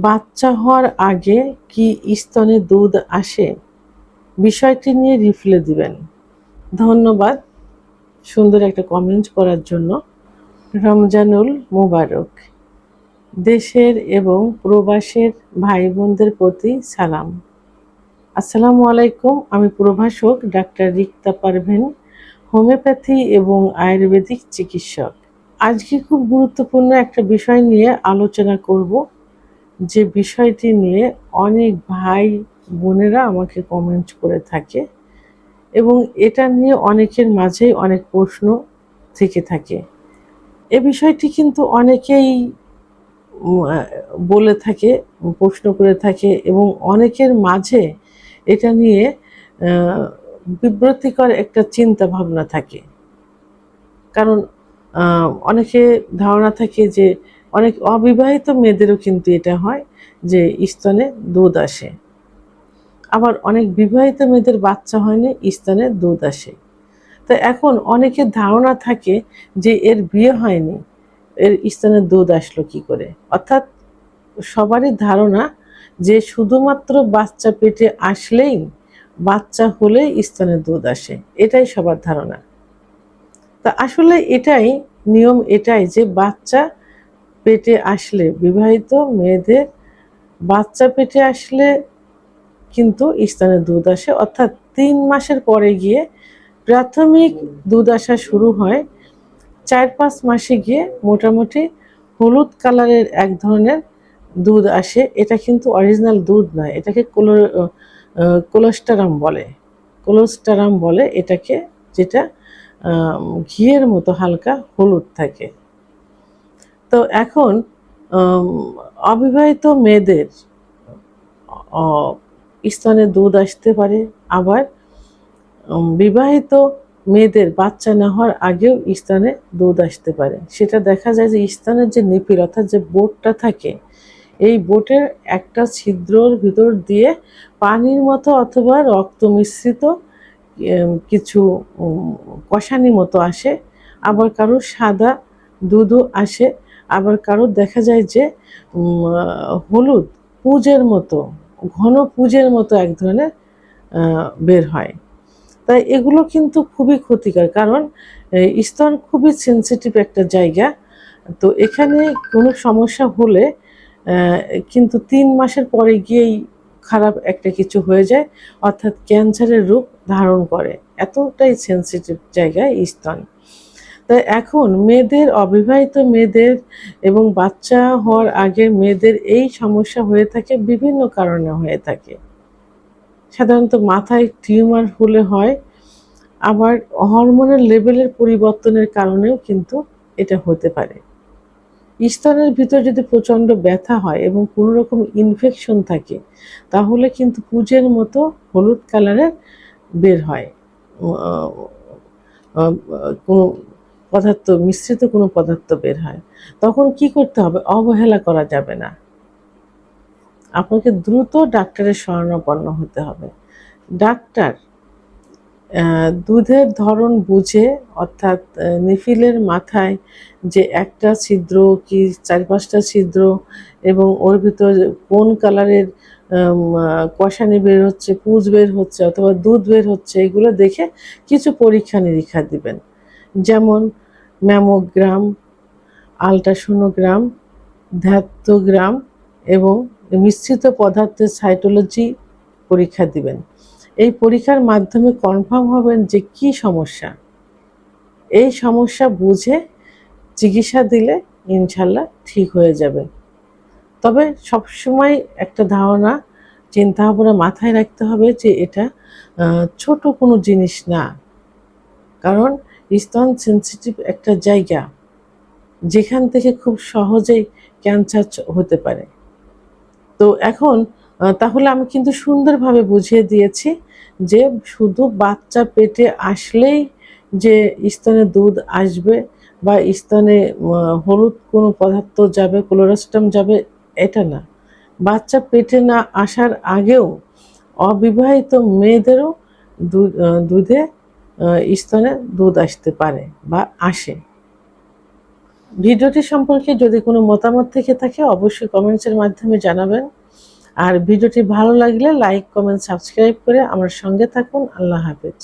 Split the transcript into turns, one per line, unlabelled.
বাচ্চা হওয়ার আগে কি স্তনে দুধ আসে? বিষয়টি নিয়ে রিপ্লাই দিবেন। ধন্যবাদ সুন্দর একটা কমেন্ট করার জন্য। রমজানুল মুবারক। দেশের এবং প্রবাসের ভাই বোনদের প্রতি সালাম। আসসালামু আলাইকুম। আমি প্রভাষক ডাক্তার রিক্তা পারভীন, হোমিওপ্যাথি এবং আয়ুর্বেদিক চিকিৎসক। আজকে খুব গুরুত্বপূর্ণ একটা বিষয় নিয়ে আলোচনা করব, যে বিষয়টি নিয়ে অনেক ভাই বোনেরা আমাকে কমেন্ট করে থাকে এবং এটা নিয়ে অনেকের মাঝেই অনেক প্রশ্ন থেকে থাকে। এ বিষয়টি কিন্তু অনেকেই বলে থাকে, প্রশ্ন করে থাকে এবং অনেকের মাঝে এটা নিয়ে বিব্রতিকর একটা চিন্তা ভাবনা থাকে। কারণ অনেকে ধারণা থাকে যে অনেক অবিবাহিত মেয়েদেরও কিন্তু এটা হয় যে স্তনে দুধ আসে, আবার অনেক বিবাহিত মেয়েদের বাচ্চা হয়নি, স্তনে দুধ আসে। তো এখন অনেকের ধারণা থাকে যে এর বিয়ে হয়নি, এর স্তনে দুধ আসলো কি করে। অর্থাৎ সবারই ধারণা যে শুধুমাত্র বাচ্চা পেটে আসলেই, বাচ্চা হলেই স্তনে দুধ আসে, এটাই সবার ধারণা। তা আসলে এটাই নিয়ম, এটাই যে বাচ্চা পেটে আসলে, বিবাহিত মেয়েদের বাচ্চা পেটে আসলে কিন্তু স্তনে দুধ আসে। অর্থাৎ 3 মাসের পরে গিয়ে প্রাথমিক দুধ আসা শুরু হয়। 4-5 মাসে গিয়ে মোটামুটি হলুদ কালারের এক ধরনের দুধ আসে। এটা কিন্তু অরিজিনাল দুধ নয়, এটাকে কোলোস্টারাম বলে। কোলোস্টারাম বলে এটাকে, যেটা ঘিয়ের মতো হালকা হলুদ থাকে। তো এখন অবিবাহিত মেয়েদের স্তনে দুধ আসতে পারে, আবার বিবাহিত মেয়েদের বাচ্চা না হওয়ার আগেও স্তনে দুধ আসতে পারে। সেটা দেখা যায় যে স্তনের যে নিপিল, অর্থাৎ যে বোটটা থাকে, এই বোটের একটা ছিদ্রর ভিতর দিয়ে পানির মতো অথবা রক্ত মিশ্রিত কিছু কষানি মতো আসে। আবার কারো সাদা দুধও আসে, আবার কারো দেখা যায় যে হলুদ পুঁজের মতো, ঘন পুঁজের মতো এক ধরনের বের হয়। তাই এগুলো কিন্তু খুবই ক্ষতিকর, কারণ স্তন খুবই সেন্সিটিভ একটা জায়গা। তো এখানে কোনো সমস্যা হলে কিন্তু 3 মাসের পরে গিয়েই খারাপ একটা কিছু হয়ে যায়, অর্থাৎ ক্যান্সারের রূপ ধারণ করে। এতটাই সেন্সিটিভ জায়গায় স্তন। তাই এখন মেয়েদের, অবিবাহিত মেয়েদের এবং বাচ্চা হওয়ার আগে মেয়েদের এই সমস্যা হয়ে থাকে, বিভিন্ন কারণে হয়ে থাকে। সাধারণত মাথায় টিউমার হলে হয়, আবার হরমোনের লেভেলের পরিবর্তনের কারণেও কিন্তু এটা হতে পারে। স্তনের ভিতর যদি প্রচণ্ড ব্যথা হয় এবং কোনো রকম ইনফেকশন থাকে, তাহলে কিন্তু পুঁজের মতো হলুদ কালারের বের হয়, কোনো পদার্থ, মিশ্রিত কোনো পদার্থ বের হয়। তখন কি করতে হবে? অবহেলা করা যাবে না, আপনাকে দ্রুত ডাক্তারের শরণাপন্ন হতে হবে। ডাক্তার দুধের ধরন বুঝে, অর্থাৎ নিফিলের মাথায় যে একটা ছিদ্র কি 4-5টা ছিদ্র এবং ওর ভিতর কোন কালারের কষানি বের হচ্ছে, পুঁজ বের হচ্ছে অথবা দুধ বের হচ্ছে, এগুলো দেখে কিছু পরীক্ষা নিরীক্ষা দিবেন। যেমন ম্যামোগ্রাম, আল্ট্রাসোনোগ্রাম, ধাত্রোগ্রাম এবং মিশ্রিত পদার্থের সাইটোলজি পরীক্ষা দিবেন। এই পরীক্ষার মাধ্যমে কনফার্ম হবেন যে কি সমস্যা। এই সমস্যা বুঝে চিকিৎসা দিলে ইনশাল্লাহ ঠিক হয়ে যাবে। তবে সবসময় একটা ধারণা, চিন্তা ভাবনা মাথায় রাখতে হবে যে এটা ছোট কোনো জিনিস না, কারণ স্তন সেন্সিটিভ একটা জায়গা, যেখান থেকে খুব সহজেই ক্যান্সার হতে পারে। তো এখন তাহলে আমি কিন্তু সুন্দরভাবে বুঝিয়ে দিয়েছি যে শুধু বাচ্চা পেটে আসলেই যে স্তনে দুধ আসবে বা স্তনে হলুদ কোনো পদার্থ যাবে, কোলোস্টারাম যাবে, এটা না। বাচ্চা পেটে না আসার আগেও অবিবাহিত মেয়েদেরও দুধে স্তনে দুধ আসতে পারে বা আসে। ভিডিওটি সম্পর্কে যদি কোনো মতামত থেকে থাকে অবশ্যই কমেন্টসের মাধ্যমে জানাবেন। আর ভিডিওটি ভালো লাগলে লাইক, কমেন্ট, সাবস্ক্রাইব করে আমার সঙ্গে থাকুন। আল্লাহ হাফেজ।